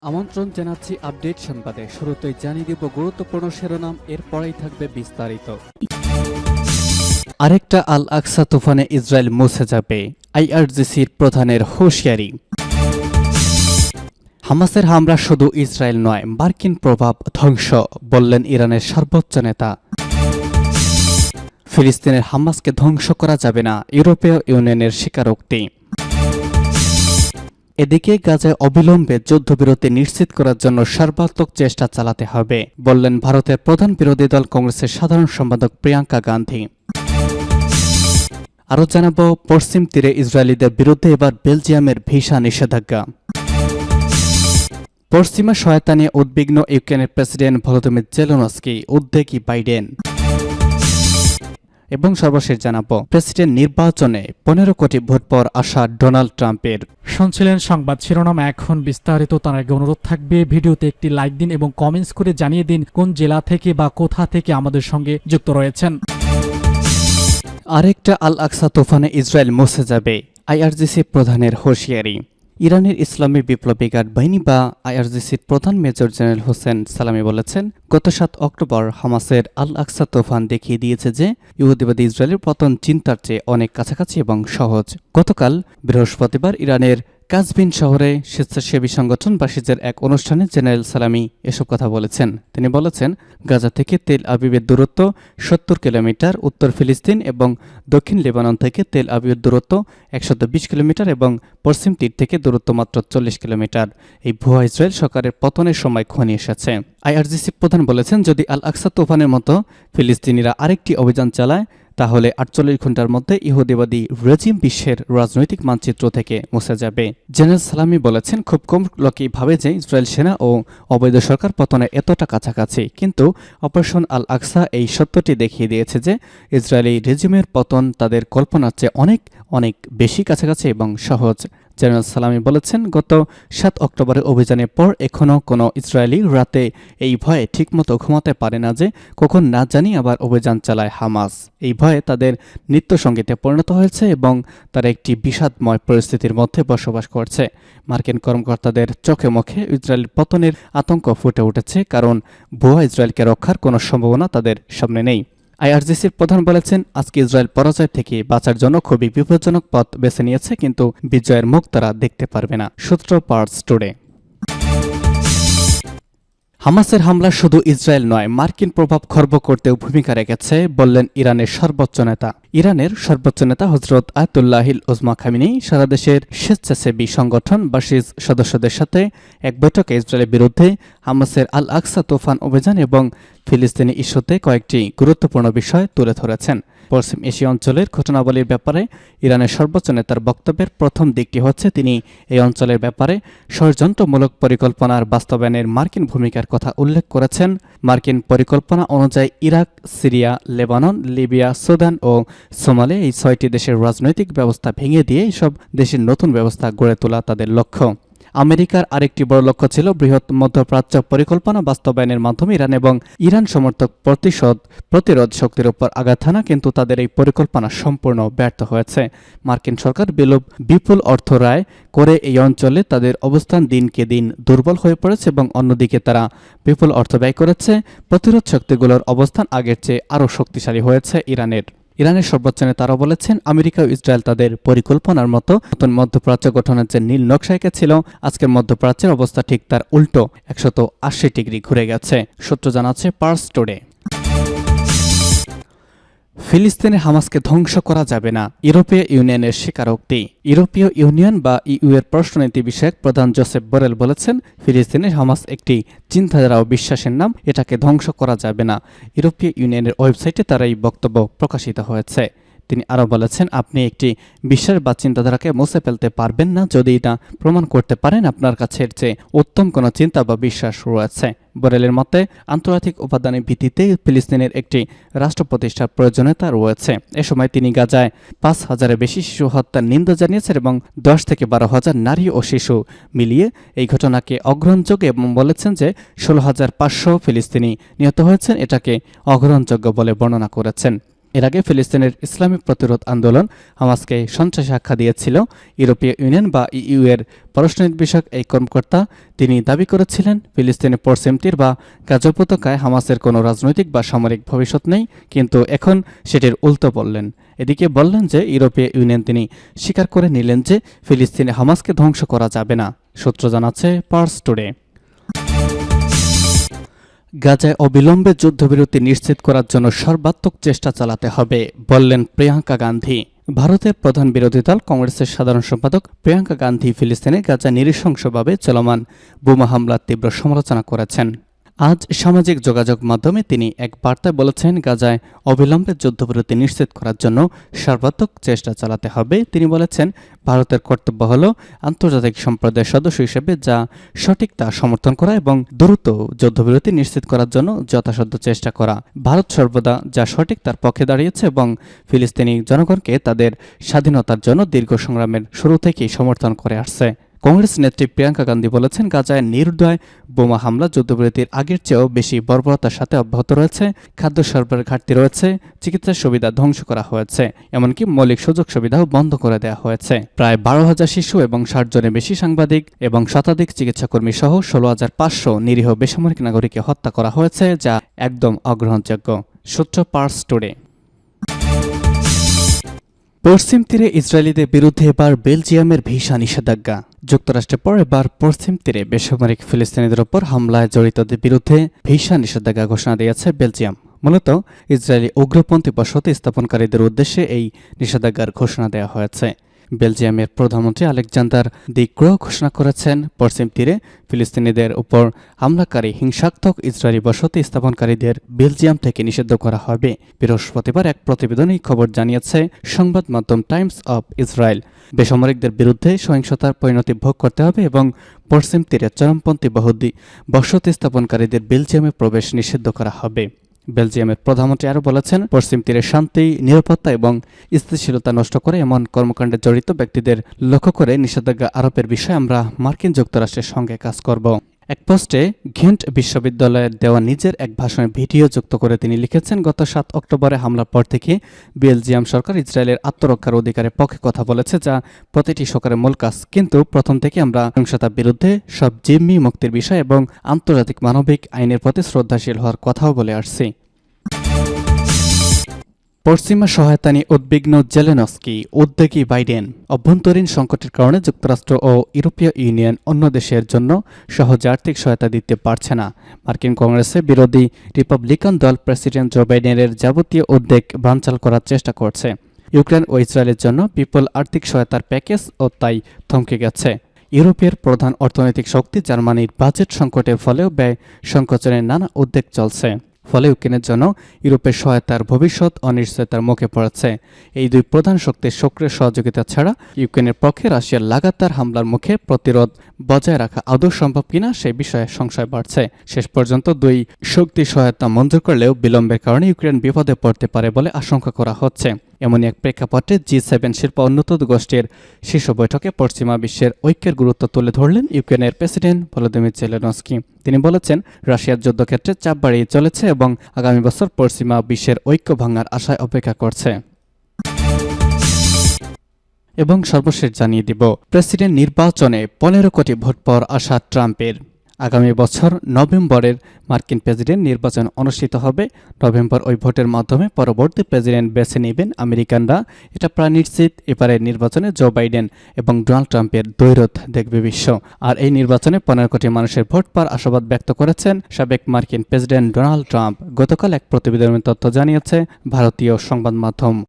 আমন্ত্রণ জানাচ্ছি আপডেট সংবাদে। শুরুতেই জানিয়ে দিব গুরুত্বপূর্ণ শিরোনাম, এরপরেই থাকবে বিস্তারিত। আরেকটা আল আকসা তুফানে ইসরায়েল মুছে যাবে, আইআরজিসির প্রধানের হুঁশিয়ারি। হামাসের হামলা শুধু ইসরায়েল নয়, মার্কিন প্রভাব ধ্বংস, বললেন ইরানের সর্বোচ্চ নেতা। ফিলিস্তিনের হামাসকে ধ্বংস করা যাবে না, ইউরোপীয় ইউনিয়নের স্বীকারোক্তি। এদিকে গাজায় অবিলম্বে যুদ্ধবিরতি নিশ্চিত করার জন্য সর্বাত্মক চেষ্টা চালাতে হবে, বললেন ভারতের প্রধান বিরোধী দল কংগ্রেসের সাধারণ সম্পাদক প্রিয়াঙ্কা গান্ধী। আরও জানাব, পশ্চিম তীরে ইসরায়েলিদের বিরুদ্ধে এবার বেলজিয়ামের ভিসা নিষেধাজ্ঞা। পশ্চিমা সহায়তা নিয়ে উদ্বিগ্ন ইউক্রেনের প্রেসিডেন্ট ভলোদিমির জেলেনস্কি, উদ্বেগী বাইডেন। এবং সর্বশেষ জানাবো, প্রেসিডেন্ট নির্বাচনে 15 কোটি ভোট পর আসা ডোনাল্ড ট্রাম্পের। শুনছিলেন সংবাদ শিরোনাম, এখন বিস্তারিত। তার আগে অনুরোধ থাকবে ভিডিওতে একটি লাইক দিন এবং কমেন্টস করে জানিয়ে দিন কোন জেলা থেকে বা কোথা থেকে আমাদের সঙ্গে যুক্ত রয়েছেন। আরেকটা আল আকসা তুফানে ইসরায়েল মুছে যাবে, আইআরজিসি প্রধানের হুঁশিয়ারি। ইরানের ইসলামী বিপ্লবী গার্ড বাহিনী বা আইআরজিসির প্রধান মেজর জেনারেল হোসেন সালামি বলেছেন, গত 7 অক্টোবর হামাসের আল আকসা তুফান দেখিয়ে দিয়েছে যে ইহুদিবাদী ইসরায়েলের পতন চিন্তার চেয়ে অনেক কাছাকাছি এবং সহজ। গতকাল বৃহস্পতিবার ইরানের কাজভিন শহরে স্বেচ্ছাসেবী সংগঠন বাসিজের এক অনুষ্ঠানে জেনারেল সালামি এসব কথা বলেছেন। তিনি বলেছেন, গাজা থেকে তেল আবিবের দূরত্ব 70 কিলোমিটার, উত্তর ফিলিস্তিন এবং দক্ষিণ লেবানন থেকে তেল আবিবের দূরত্ব 120 কিলোমিটার এবং পশ্চিম তীর থেকে দূরত্ব মাত্র 40 কিলোমিটার। এই ভুয়া ইসরায়েল সরকারের পতনের সময় ঘনিয়ে এসেছে। আইআরজিসি প্রধান বলেছেন, যদি আল আকসা তুফানের মতো ফিলিস্তিনিরা আরেকটি অভিযান চালায় তাহলে 48 ঘন্টার মধ্যে ইহুদিবাদী রেজিম বিশ্বের রাজনৈতিক মানচিত্র থেকে মুছে যাবে। জেনারেল সালামি বলেছেন, খুব কম লোকই ভাবে যে ইসরায়েল সেনা ও অবৈধ সরকার পতনে এতটা কাছাকাছি, কিন্তু অপারেশন আল আকসা এই সত্যটি দেখিয়ে দিয়েছে যে ইসরায়েলি রেজিমের পতন তাদের কল্পনার চেয়ে অনেক অনেক বেশি কাছাকাছি এবং সহজ। জেনারেল সালামি বলেছেন, গত 7 অক্টোবরের অভিযানের পর এখনও কোনো ইসরায়েলি রাতে এই ভয়ে ঠিকমতো ঘুমাতে পারে না যে কখন না জানি আবার অভিযান চালায় হামাস। এই ভয়ে তাদের নিত্যসঙ্গীতে পরিণত হয়েছে এবং তারা একটি বিষাদময় পরিস্থিতির মধ্যে বসবাস করছে। মার্কিন কর্মকর্তাদের চোখে মুখে ইসরায়েলের পতনের আতঙ্ক ফুটে উঠেছে, কারণ ভুয়া ইসরায়েলকে রক্ষার কোনো সম্ভাবনা তাদের সামনে নেই। আইআরজিসির প্রধান বলেছেন, আজকে ইসরায়েল পরাজয় থেকে বাঁচার জন্য খুবই বিপজ্জনক পথ বেছে নিয়েছে, কিন্তু বিজয়ের মুখ তারা দেখতে পারবে না। সূত্র পার্টস টুডে। হামাসের হামলা শুধু ইসরায়েল নয়, মার্কিন প্রভাব খর্ব করতেও ভূমিকা রেখেছে, বললেন ইরানের সর্বোচ্চ নেতা। ইরানের সর্বোচ্চ নেতা হজরত আয়াতুল্লাহিল উজমা খামেনি সারা দেশের স্বেচ্ছাসেবী সংগঠন বাসিজ সদস্যদের সাথে এক বৈঠকে ইসরায়েলের বিরুদ্ধে হামাসের আল আকসা তুফান অভিযান এবং ফিলিস্তিনি ইস্যুতে কয়েকটি গুরুত্বপূর্ণ বিষয় তুলে ধরেছেন। পশ্চিম এশিয়া অঞ্চলের ঘটনাবলীর ব্যাপারে ইরানের সর্বোচ্চ নেতার বক্তব্যের প্রথম দিকটি হচ্ছে, তিনি এই অঞ্চলের ব্যাপারে ষড়যন্ত্রমূলক পরিকল্পনার বাস্তবায়নের মার্কিন ভূমিকার কথা উল্লেখ করেছেন। মার্কিন পরিকল্পনা অনুযায়ী Iraq, Syria, Lebanon, Libya, Sudan ও সোমালিয়া এই 6টি দেশের রাজনৈতিক ব্যবস্থা ভেঙে দিয়ে এসব দেশের নতুন ব্যবস্থা গড়ে তোলা তাদের লক্ষ্য। আমেরিকার আরেকটি বড় লক্ষ্য ছিল বৃহৎ মধ্যপ্রাচ্য পরিকল্পনা বাস্তবায়নের মাধ্যমে ইরান এবং ইরান সমর্থক প্রতিরোধ শক্তির উপর আঘাত হানা, কিন্তু তাদের এই পরিকল্পনা সম্পূর্ণ ব্যর্থ হয়েছে। মার্কিন সরকার বিপুল অর্থ ব্যয় করে এই অঞ্চলে তাদের অবস্থান দিনকে দিন দুর্বল হয়ে পড়েছে এবং অন্যদিকে তারা বিপুল অর্থ ব্যয় করেছে প্রতিরোধ শক্তিগুলোর অবস্থান আগের চেয়ে আরও শক্তিশালী হয়েছে। ইরানের সর্বোচ্চ নেতারা বলেছেন, আমেরিকা ও ইসরায়েল তাদের পরিকল্পনার মতো নতুন মধ্যপ্রাচ্য গঠনের যে নীল নকশা এঁকেছিল, আজকের মধ্যপ্রাচ্যের অবস্থা ঠিক তার উল্টো 180 ডিগ্রি ঘুরে গেছে। সূত্র জানাচ্ছে পার্স টুডে। ফিলিস্তিনের হামাসকে ধ্বংস করা যাবে না, ইউরোপীয় ইউনিয়নের স্বীকারোক্তি। ইউরোপীয় ইউনিয়ন বা ইইউ এর পররাষ্ট্রনীতি বিষয়ক প্রধান জোসেফ বোরেল বলেছেন, ফিলিস্তিনের হামাস একটি চিন্তাধারা ও বিশ্বাসের নাম, এটাকে ধ্বংস করা যাবে না। ইউরোপীয় ইউনিয়নের ওয়েবসাইটে তার এই বক্তব্য প্রকাশিত হয়েছে। তিনি আরও বলেছেন, আপনি একটি বিশ্বাস বা চিন্তাধারাকে মুছে ফেলতে পারবেন না যদি এটা প্রমাণ করতে পারেন আপনার কাছে এর চেয়ে উত্তম কোনো চিন্তা বা বিশ্বাস রয়েছে। বোরেলের মতে, আন্তর্জাতিক উপাদানের ভিত্তিতে ফিলিস্তিনের একটি রাষ্ট্র প্রতিষ্ঠার প্রয়োজনীয়তা রয়েছে। এ সময় তিনি গাজায় 5,000-এর বেশি শিশু হত্যার নিন্দা জানিয়েছেন এবং 10 থেকে 12,000 নারী ও শিশু মিলিয়ে এই ঘটনাকে অগ্রহণযোগ্য এবং বলেছেন যে 16,500 ফিলিস্তিনি নিহত হয়েছেন, এটাকে অগ্রহণযোগ্য বলে বর্ণনা করেছেন। এর আগে ফিলিস্তিনের ইসলামী প্রতিরোধ আন্দোলন হামাসকে সন্ত্রাসী আখ্যা দিয়েছিল ইউরোপীয় ইউনিয়ন বা ইইউ এর পররাষ্ট্রনীতি বিষয়ক এই কর্মকর্তা। তিনি দাবি করেছিলেন ফিলিস্তিনের পশ্চিম তীর বা গাজা উপত্যকায় হামাসের কোনো রাজনৈতিক বা সামরিক ভবিষ্যৎ নেই, কিন্তু এখন সেটির উল্টো বললেন। এদিকে বললেন যে ইউরোপীয় ইউনিয়ন তিনি স্বীকার করে নিলেন যে ফিলিস্তিনে হামাসকে ধ্বংস করা যাবে না। সূত্র জানাচ্ছে পার্স টুডে। গাজায় অবিলম্বে যুদ্ধবিরতি নিশ্চিত করার জন্য সর্বাত্মক চেষ্টা চালাতে হবে বললেন প্রিয়াঙ্কা গান্ধী। ভারতের প্রধান বিরোধী দল কংগ্রেসের সাধারণ সম্পাদক প্রিয়াঙ্কা গান্ধী ফিলিস্তিনে গাজা নৃশংসভাবে চলমান বোমা হামলার তীব্র সমালোচনা করেছেন। আজ সামাজিক যোগাযোগ মাধ্যমে তিনি এক বার্তায় বলেছেন, গাজায় অবিলম্বে যুদ্ধবিরতি নিশ্চিত করার জন্য সর্বাত্মক চেষ্টা চালাতে হবে। তিনি বলেছেন, ভারতের কর্তব্য হল আন্তর্জাতিক সম্প্রদায়ের সদস্য হিসেবে যা সঠিক তা সমর্থন করা এবং দ্রুত যুদ্ধবিরতি নিশ্চিত করার জন্য যথাসাধ্য চেষ্টা করা। ভারত সর্বদা যা সঠিক তার পক্ষে দাঁড়িয়েছে এবং ফিলিস্তিনি জনগণকে তাদের স্বাধীনতার জন্য দীর্ঘ সংগ্রামের শুরু থেকেই সমর্থন করে আসছে। কংগ্রেস নেত্রী প্রিয়াঙ্কা গান্ধী বলেছেন, গাজায় নির্দয় বোমা হামলা যুদ্ধবিরতির আগের চেয়েও বেশি বর্বরতার সাথে অব্যাহত রয়েছে। খাদ্য সরবরাহের ঘাটতি রয়েছে, চিকিৎসা সুবিধা ধ্বংস করা হয়েছে, এমনকি মৌলিক সুযোগ সুবিধাও বন্ধ করে দেওয়া হয়েছে। প্রায় 12,000 শিশু এবং 60 জনের বেশি সাংবাদিক এবং শতাধিক চিকিৎসাকর্মী সহ 16,500 নিরীহ বেসামরিক নাগরিককে হত্যা করা হয়েছে, যা একদম অগ্রহণযোগ্য। সূত্র পার্স টুডে। পশ্চিম তীরে ইসরায়েলিদের বিরুদ্ধে এবার বেলজিয়ামের ভিসা নিষেধাজ্ঞা। যুক্তরাষ্ট্রের পর এবার পশ্চিম তীরে বেসামরিক ফিলিস্তিনিদের ওপর হামলায় জড়িতদের বিরুদ্ধে ভিসা নিষেধাজ্ঞা ঘোষণা দিয়েছে বেলজিয়াম। মূলত ইসরায়েলি উগ্রপন্থী বসতি স্থাপনকারীদের উদ্দেশ্যে এই নিষেধাজ্ঞার ঘোষণা দেওয়া হয়েছে। বেলজিয়ামের প্রধানমন্ত্রী আলেকজান্ডার দি ক্রো ঘোষণা করেছেন, পশ্চিম তীরে ফিলিস্তিনিদের উপর হামলাকারী হিংসাত্মক ইসরায়েলি বসতি স্থাপনকারীদের বেলজিয়াম থেকে নিষিদ্ধ করা হবে। বৃহস্পতিবার এক প্রতিবেদনে এই খবর জানিয়েছে সংবাদ মাধ্যম টাইমস অব ইসরায়েল। বেসামরিকদের বিরুদ্ধে সহিংসতার পরিণতি ভোগ করতে হবে এবং পশ্চিম তীরে চরমপন্থী বসতি স্থাপনকারীদের বেলজিয়ামে প্রবেশ নিষিদ্ধ করা হবে। বেলজিয়ামের প্রধানমন্ত্রী আরও বলেছেন, পশ্চিম তীরে শান্তি, নিরাপত্তা এবং স্থিতিশীলতা নষ্ট করে এমন কর্মকাণ্ডে জড়িত ব্যক্তিদের লক্ষ্য করে নিষেধাজ্ঞা আরোপের বিষয়ে আমরা মার্কিন যুক্তরাষ্ট্রের সঙ্গে কাজ করব। এক পোস্টে ঘেন্ট বিশ্ববিদ্যালয়ের দেওয়া নিজের এক ভাষণে ভিডিও যুক্ত করে তিনি লিখেছেন, গত 7 অক্টোবরে হামলার পর থেকে বেলজিয়াম সরকার ইসরায়েলের আত্মরক্ষার অধিকারের পক্ষে কথা বলেছে, যা প্রতিটি সরকারের মূল কাজ। কিন্তু প্রথম থেকে আমরা সহিংসতার বিরুদ্ধে সব জিম্মি মুক্তির বিষয় এবং আন্তর্জাতিক মানবিক আইনের প্রতি শ্রদ্ধাশীল হওয়ার কথাও বলে আসছি। পশ্চিমা সহায়তা নিয়ে উদ্বিগ্ন জেলেনস্কি, উদ্বেগী বাইডেন। অভ্যন্তরীণ সংকটের কারণে যুক্তরাষ্ট্র ও ইউরোপীয় ইউনিয়ন অন্য দেশের জন্য সহজে আর্থিক সহায়তা দিতে পারছে না। মার্কিন কংগ্রেসে বিরোধী রিপাবলিকান দল প্রেসিডেন্ট জো বাইডেনের যাবতীয় উদ্বেগ বানচাল করার চেষ্টা করছে। ইউক্রেন ও ইসরায়েলের জন্য বিপুল আর্থিক সহায়তার প্যাকেজ ও তাই থমকে গেছে। ইউরোপের প্রধান অর্থনৈতিক শক্তি জার্মানির বাজেট সংকটের ফলেও ব্যয় সংকোচনের নানা উদ্বেগ চলছে। ফলে ইউক্রেনের জন্য ইউরোপের সহায়তার ভবিষ্যৎ অনিশ্চয়তার মুখে পড়েছে। এই দুই প্রধান শক্তির সক্রিয় সহযোগিতা ছাড়া ইউক্রেনের পক্ষে রাশিয়ার লাগাতার হামলার মুখে প্রতিরোধ বজায় রাখা আদৌ সম্ভব কিনা সেই বিষয়ে সংশয় বাড়ছে। শেষ পর্যন্ত দুই শক্তি সহায়তা মঞ্জুর করলেও বিলম্বের কারণে ইউক্রেন বিপদে পড়তে পারে বলে আশঙ্কা করা হচ্ছে। এমনই এক প্রেক্ষাপটে G7 শিল্প উন্নত গোষ্ঠীর শীর্ষ বৈঠকে পশ্চিমা বিশ্বের ঐক্যের গুরুত্ব তুলে ধরলেন ইউক্রেনের প্রেসিডেন্ট ভলোদিমির জেলেনস্কি। তিনি বলেছেন, রাশিয়ার যুদ্ধক্ষেত্রে চাপ বাড়িয়ে চলেছে এবং আগামী বছর পশ্চিমা বিশ্বের ঐক্য ভাঙার আশায় অপেক্ষা করছে। এবং সর্বশেষ জানিয়ে দিব, প্রেসিডেন্ট নির্বাচনে 15 কোটি ভোট পাওয়ার আশা ট্রাম্পের। আগামী বছর নভেম্বরের মার্কিন প্রেসিডেন্ট নির্বাচন অনুষ্ঠিত হবে। নভেম্বর ওই ভোটের মাধ্যমে পরবর্তী প্রেসিডেন্ট বেছে নেবেন আমেরিকানরা। এটা প্রায় নিশ্চিত। এবারের নির্বাচনে জো বাইডেন এবং ডোনাল্ড ট্রাম্পের দ্বৈরথ দেখবে বিশ্ব। আর এই নির্বাচনে 15 কোটি মানুষের ভোট পাওয়ার আশাবাদ ব্যক্ত করেছেন সাবেক মার্কিন প্রেসিডেন্ট ডোনাল্ড ট্রাম্প। গতকাল এক প্রতিবেদনের তথ্য জানিয়েছে ভারতীয় সংবাদ মাধ্যম